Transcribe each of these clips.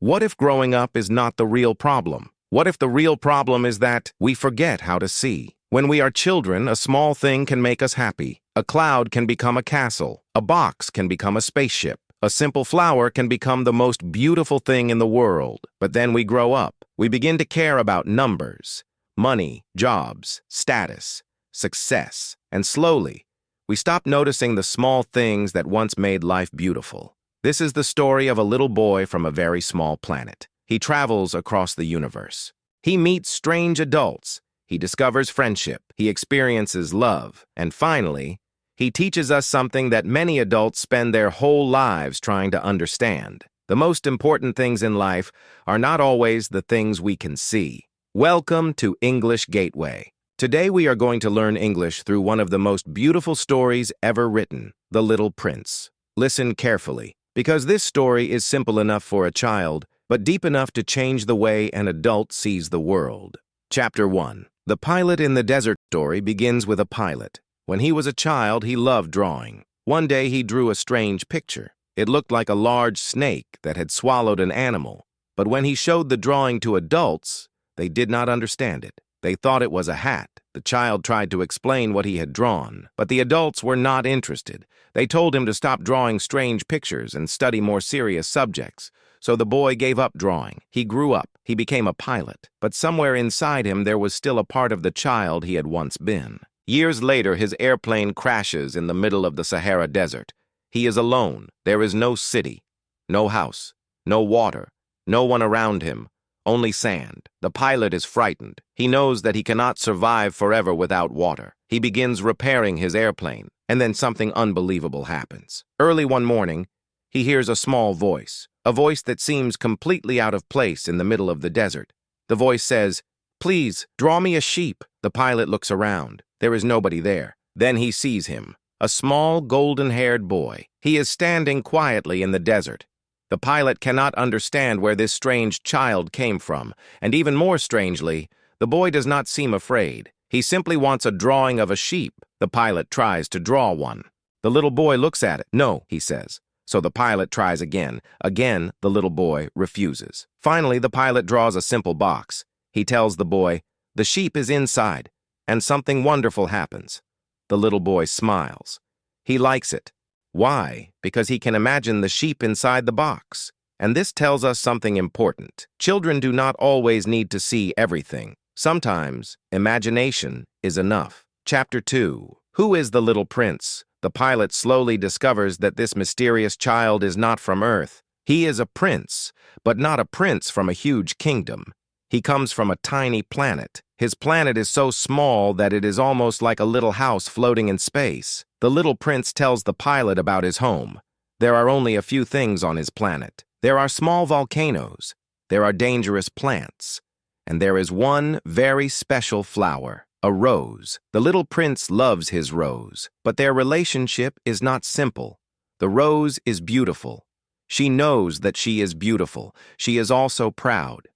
What if growing up is not the real problem? What if the real problem is that we forget how to see? When we are children, a small thing can make us happy. A cloud can become a castle. A box can become a spaceship. A simple flower can become the most beautiful thing in the world. But then we grow up. We begin to care about numbers, money, jobs, status, success. And slowly, we stop noticing the small things that once made life beautiful. This is the story of a little boy from a very small planet. He travels across the universe. He meets strange adults. He discovers friendship. He experiences love. And finally, he teaches us something that many adults spend their whole lives trying to understand. The most important things in life are not always the things we can see. Welcome to English Gateway. Today we are going to learn English through one of the most beautiful stories ever written, The Little Prince. Listen carefully, because this story is simple enough for a child, but deep enough to change the way an adult sees the world. Chapter 1. The Pilot in the Desert story begins with a pilot. When he was a child, he loved drawing. One day he drew a strange picture. It looked like a large snake that had swallowed an animal. But when he showed the drawing to adults, they did not understand it. They thought it was a hat. The child tried to explain what he had drawn, but the adults were not interested. They told him to stop drawing strange pictures and study more serious subjects. So the boy gave up drawing. He grew up. He became a pilot. But somewhere inside him there was still a part of the child he had once been. Years later, his airplane crashes in the middle of the Sahara Desert. He is alone. There is no city, no house, no water, no one around him. Only sand. The pilot is frightened. He knows that he cannot survive forever without water. He begins repairing his airplane, and then something unbelievable happens. Early one morning, he hears a small voice, a voice that seems completely out of place in the middle of the desert. The voice says, "Please, draw me a sheep." The pilot looks around. There is nobody there. Then he sees him, a small golden-haired boy. He is standing quietly in the desert. The pilot cannot understand where this strange child came from, and even more strangely, the boy does not seem afraid. He simply wants a drawing of a sheep. The pilot tries to draw one. The little boy looks at it. "No," he says. So the pilot tries again. Again, the little boy refuses. Finally, the pilot draws a simple box. He tells the boy, "The sheep is inside," and something wonderful happens. The little boy smiles. He likes it. Why? Because he can imagine the sheep inside the box. And this tells us something important. Children do not always need to see everything. Sometimes, imagination is enough. Chapter 2. Who is the little prince? The pilot slowly discovers that this mysterious child is not from Earth. He is a prince, but not a prince from a huge kingdom. He comes from a tiny planet. His planet is so small that it is almost like a little house floating in space. The little prince tells the pilot about his home. There are only a few things on his planet. There are small volcanoes. There are dangerous plants. And there is one very special flower, a rose. The little prince loves his rose, but their relationship is not simple. The rose is beautiful. She knows that she is beautiful. She is also proud.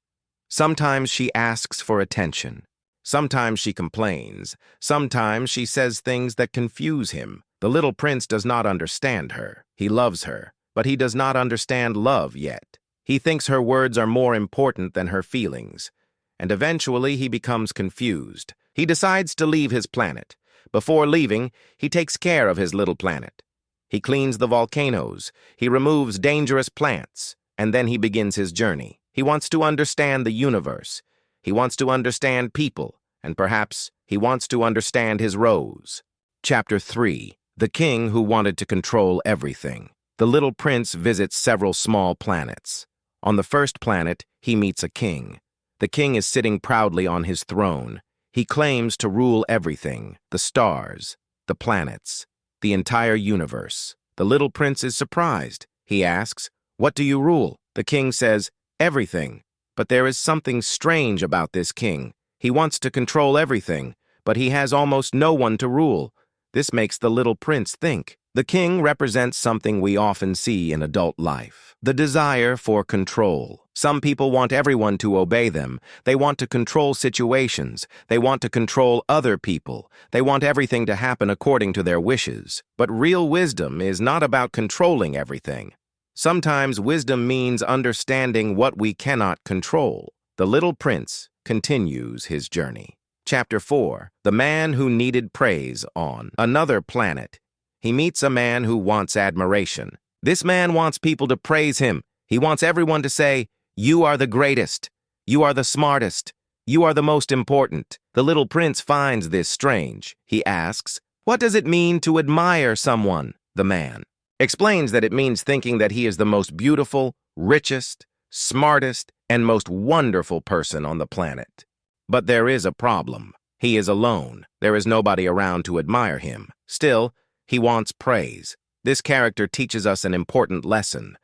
Sometimes she asks for attention. Sometimes she complains. Sometimes she says things that confuse him. The little prince does not understand her. He loves her, but he does not understand love yet. He thinks her words are more important than her feelings. And eventually he becomes confused. He decides to leave his planet. Before leaving, he takes care of his little planet. He cleans the volcanoes. He removes dangerous plants. And then he begins his journey. He wants to understand the universe. He wants to understand people, and perhaps he wants to understand his rose. Chapter 3. The King Who Wanted to Control Everything. The little prince visits several small planets. On the first planet, he meets a king. The king is sitting proudly on his throne. He claims to rule everything, the stars, the planets, the entire universe. The little prince is surprised. He asks, "What do you rule?" The king says, "Everything." But there is something strange about this king. He wants to control everything, but he has almost no one to rule. This makes the little prince think. The king represents something we often see in adult life: the desire for control. Some people want everyone to obey them. They want to control situations. They want to control other people. They want everything to happen according to their wishes. But real wisdom is not about controlling everything. Sometimes wisdom means understanding what we cannot control. The Little Prince continues his journey. Chapter 4. The Man Who Needed Praise. On another planet, he meets a man who wants admiration. This man wants people to praise him. He wants everyone to say, "You are the greatest. You are the smartest. You are the most important." The Little Prince finds this strange. He asks, "What does it mean to admire someone?" The man explains that it means thinking that he is the most beautiful, richest, smartest, and most wonderful person on the planet. But there is a problem. He is alone. There is nobody around to admire him. Still, he wants praise. This character teaches us an important lesson.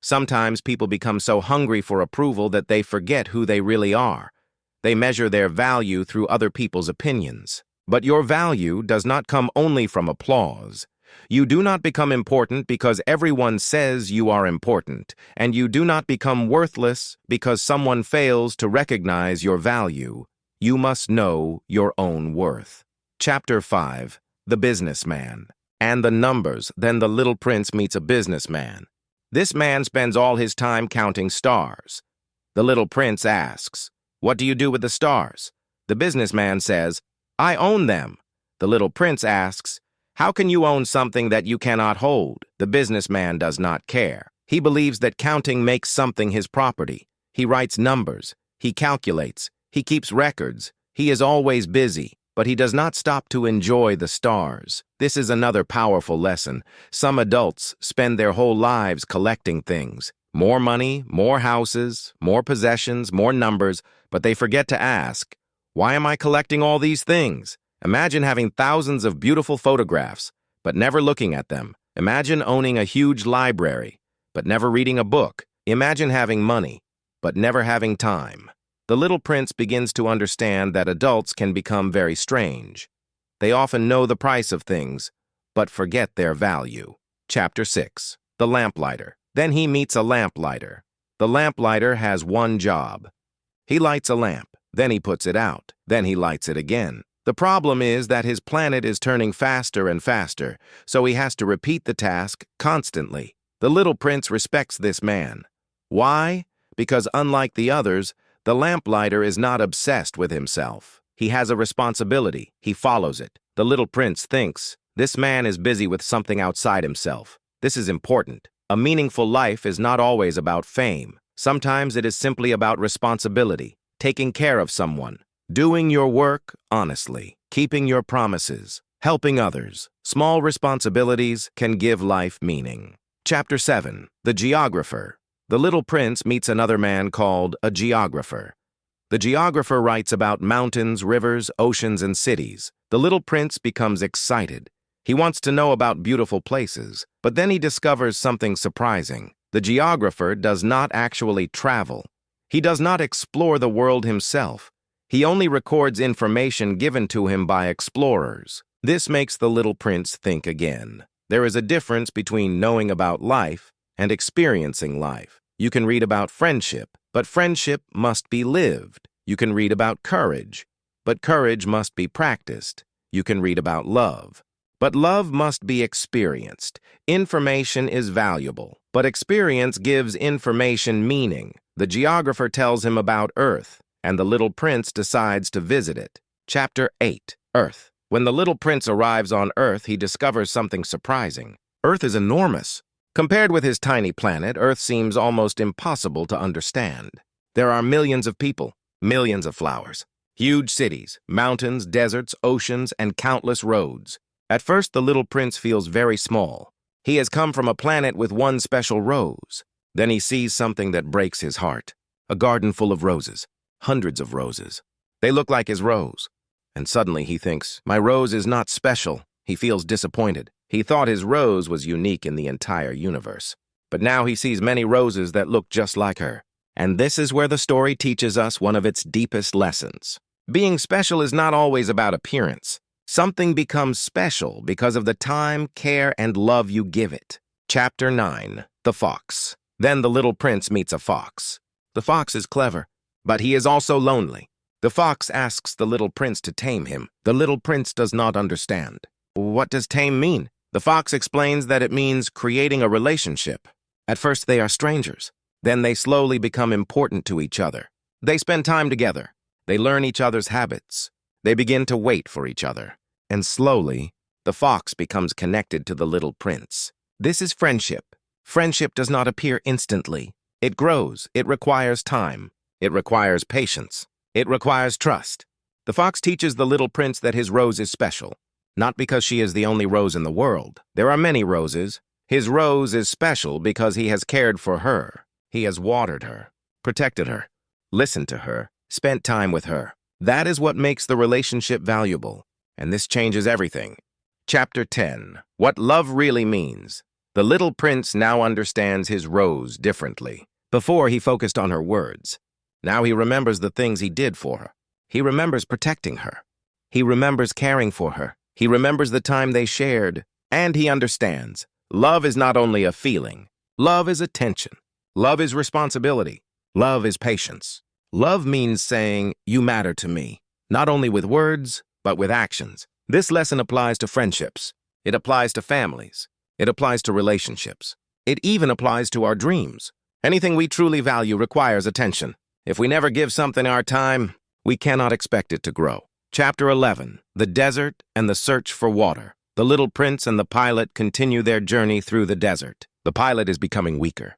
Sometimes people become so hungry for approval that they forget who they really are. They measure their value through other people's opinions. But your value does not come only from applause. You do not become important because everyone says you are important, and you do not become worthless because someone fails to recognize your value. You must know your own worth. Chapter 5. The Businessman. And the numbers. Then the Little Prince meets a businessman. This man spends all his time counting stars. The Little Prince asks, "What do you do with the stars?" The businessman says, "I own them." The Little Prince asks, "How can you own something that you cannot hold?" The businessman does not care. He believes that counting makes something his property. He writes numbers. He calculates. He keeps records. He is always busy, but he does not stop to enjoy the stars. This is another powerful lesson. Some adults spend their whole lives collecting things. More money, more houses, more possessions, more numbers, but they forget to ask, "Why am I collecting all these things?" Imagine having thousands of beautiful photographs, but never looking at them. Imagine owning a huge library, but never reading a book. Imagine having money, but never having time. The Little Prince begins to understand that adults can become very strange. They often know the price of things, but forget their value. Chapter 6. The Lamplighter. Then he meets a lamplighter. The lamplighter has one job. He lights a lamp, then he puts it out, then he lights it again. The problem is that his planet is turning faster and faster, so he has to repeat the task constantly. The Little Prince respects this man. Why? Because unlike the others, the lamplighter is not obsessed with himself. He has a responsibility. He follows it. The Little Prince thinks, this man is busy with something outside himself. This is important. A meaningful life is not always about fame. Sometimes it is simply about responsibility, taking care of someone, doing your work honestly, keeping your promises, helping others. Small responsibilities can give life meaning. Chapter 7. The Geographer. The Little Prince meets another man called a geographer. The geographer writes about mountains, rivers, oceans, and cities. The Little Prince becomes excited. He wants to know about beautiful places, but then he discovers something surprising. The geographer does not actually travel. He does not explore the world himself. He only records information given to him by explorers. This makes the Little Prince think again. There is a difference between knowing about life and experiencing life. You can read about friendship, but friendship must be lived. You can read about courage, but courage must be practiced. You can read about love, but love must be experienced. Information is valuable, but experience gives information meaning. The geographer tells him about Earth, and the Little Prince decides to visit it. Chapter 8. Earth. When the Little Prince arrives on Earth, he discovers something surprising. Earth is enormous. Compared with his tiny planet, Earth seems almost impossible to understand. There are millions of people, millions of flowers, huge cities, mountains, deserts, oceans, and countless roads. At first, the Little Prince feels very small. He has come from a planet with one special rose. Then he sees something that breaks his heart. A garden full of roses. Hundreds of roses. They look like his rose. And suddenly he thinks, my rose is not special. He feels disappointed. He thought his rose was unique in the entire universe. But now he sees many roses that look just like her. And this is where the story teaches us one of its deepest lessons. Being special is not always about appearance. Something becomes special because of the time, care, and love you give it. Chapter 9. The Fox. Then the Little Prince meets a fox. The fox is clever, but he is also lonely. The fox asks the Little Prince to tame him. The Little Prince does not understand. What does tame mean? The fox explains that it means creating a relationship. At first they are strangers. Then they slowly become important to each other. They spend time together. They learn each other's habits. They begin to wait for each other. And slowly, the fox becomes connected to the little prince. This is friendship. Friendship does not appear instantly. It grows. It requires time. It requires patience. It requires trust. The fox teaches the little prince that his rose is special, not because she is the only rose in the world. There are many roses. His rose is special because he has cared for her. He has watered her, protected her, listened to her, spent time with her. That is what makes the relationship valuable, and this changes everything. Chapter 10. What Love Really Means. The little prince now understands his rose differently. Before, he focused on her words. Now he remembers the things he did for her. He remembers protecting her. He remembers caring for her. He remembers the time they shared. And he understands. Love is not only a feeling. Love is attention. Love is responsibility. Love is patience. Love means saying, "You matter to me," not only with words, but with actions. This lesson applies to friendships. It applies to families. It applies to relationships. It even applies to our dreams. Anything we truly value requires attention. If we never give something our time, we cannot expect it to grow. Chapter 11. The Desert and the Search for Water. The little prince and the pilot continue their journey through the desert. The pilot is becoming weaker.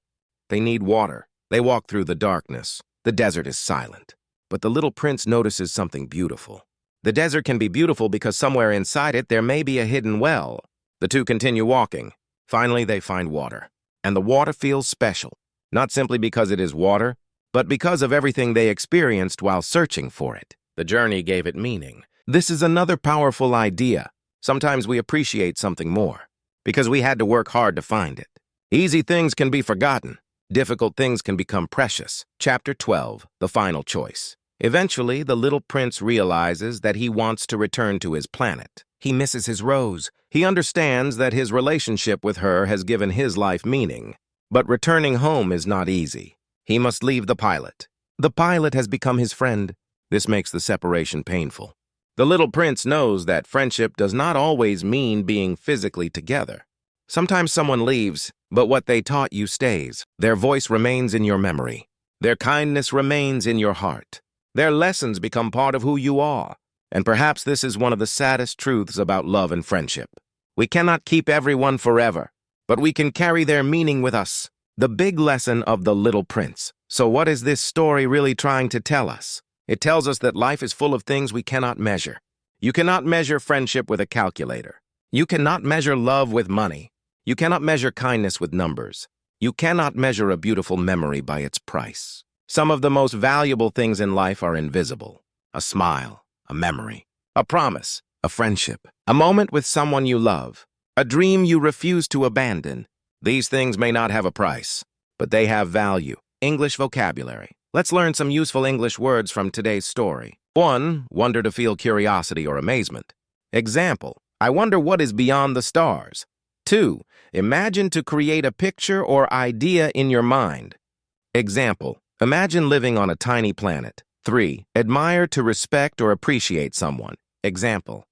They need water. They walk through the darkness. The desert is silent. But the little prince notices something beautiful. The desert can be beautiful because somewhere inside it there may be a hidden well. The two continue walking. Finally, they find water. And the water feels special, not simply because it is water, but because of everything they experienced while searching for it. The journey gave it meaning. This is another powerful idea. Sometimes we appreciate something more because we had to work hard to find it. Easy things can be forgotten. Difficult things can become precious. Chapter 12. The Final Choice. Eventually, the little prince realizes that he wants to return to his planet. He misses his rose. He understands that his relationship with her has given his life meaning. But returning home is not easy. He must leave the pilot. The pilot has become his friend. This makes the separation painful. The little prince knows that friendship does not always mean being physically together. Sometimes someone leaves, but what they taught you stays. Their voice remains in your memory. Their kindness remains in your heart. Their lessons become part of who you are. And perhaps this is one of the saddest truths about love and friendship. We cannot keep everyone forever, but we can carry their meaning with us. The big lesson of The Little Prince. So what is this story really trying to tell us? It tells us that life is full of things we cannot measure. You cannot measure friendship with a calculator. You cannot measure love with money. You cannot measure kindness with numbers. You cannot measure a beautiful memory by its price. Some of the most valuable things in life are invisible. A smile, a memory, a promise, a friendship, a moment with someone you love, a dream you refuse to abandon. These things may not have a price, but they have value. English vocabulary. Let's learn some useful English words from today's story. 1. Wonder to feel curiosity or amazement. Example, I wonder what is beyond the stars. 2. Imagine to create a picture or idea in your mind. Example, imagine living on a tiny planet. 3. Admire to respect or appreciate someone. Example,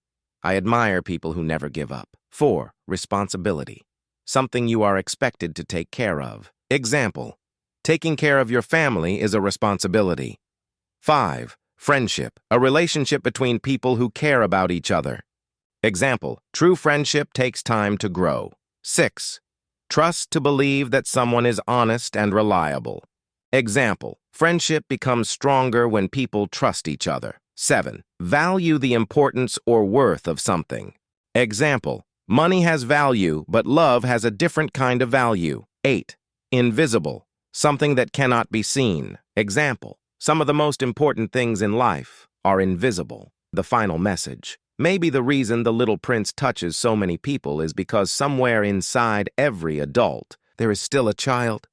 I admire people who never give up. 4. Responsibility. Something you are expected to take care of. Example, taking care of your family is a responsibility. 5. Friendship, a relationship between people who care about each other. Example, true friendship takes time to grow. 6. Trust to believe that someone is honest and reliable. Example, friendship becomes stronger when people trust each other. 7. Value the importance or worth of something. Example, money has value, but love has a different kind of value. 8. Invisible, something that cannot be seen. Example, some of the most important things in life are invisible. The final message. Maybe the reason The Little Prince touches so many people is because somewhere inside every adult, there is still a child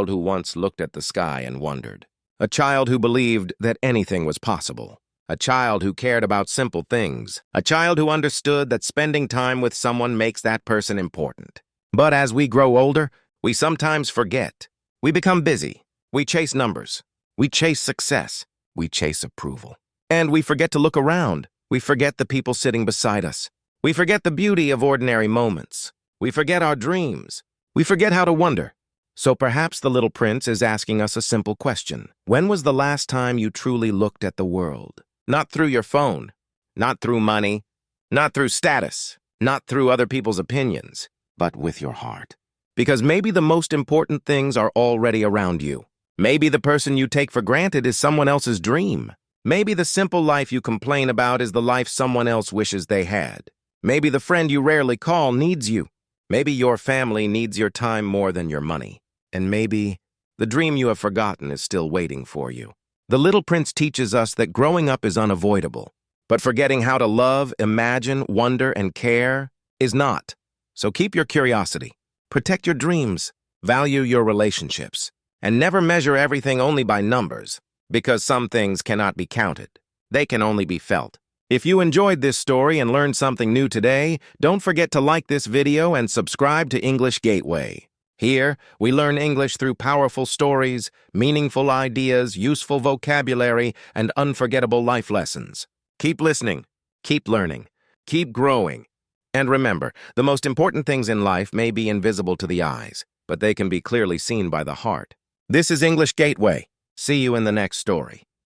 who once looked at the sky and wondered. A child who believed that anything was possible. A child who cared about simple things. A child who understood that spending time with someone makes that person important. But as we grow older, we sometimes forget. We become busy. We chase numbers. We chase success. We chase approval. And we forget to look around. We forget the people sitting beside us. We forget the beauty of ordinary moments. We forget our dreams. We forget how to wonder. So perhaps the little prince is asking us a simple question. When was the last time you truly looked at the world? Not through your phone, not through money, not through status, not through other people's opinions, but with your heart. Because maybe the most important things are already around you. Maybe the person you take for granted is someone else's dream. Maybe the simple life you complain about is the life someone else wishes they had. Maybe the friend you rarely call needs you. Maybe your family needs your time more than your money. And maybe the dream you have forgotten is still waiting for you. The Little Prince teaches us that growing up is unavoidable, but forgetting how to love, imagine, wonder, and care is not. So keep your curiosity, protect your dreams, value your relationships, and never measure everything only by numbers, because some things cannot be counted. They can only be felt. If you enjoyed this story and learned something new today, don't forget to like this video and subscribe to English Gateway. Here, we learn English through powerful stories, meaningful ideas, useful vocabulary, and unforgettable life lessons. Keep listening, keep learning, keep growing. And remember, the most important things in life may be invisible to the eyes, but they can be clearly seen by the heart. This is English Gateway. See you in the next story.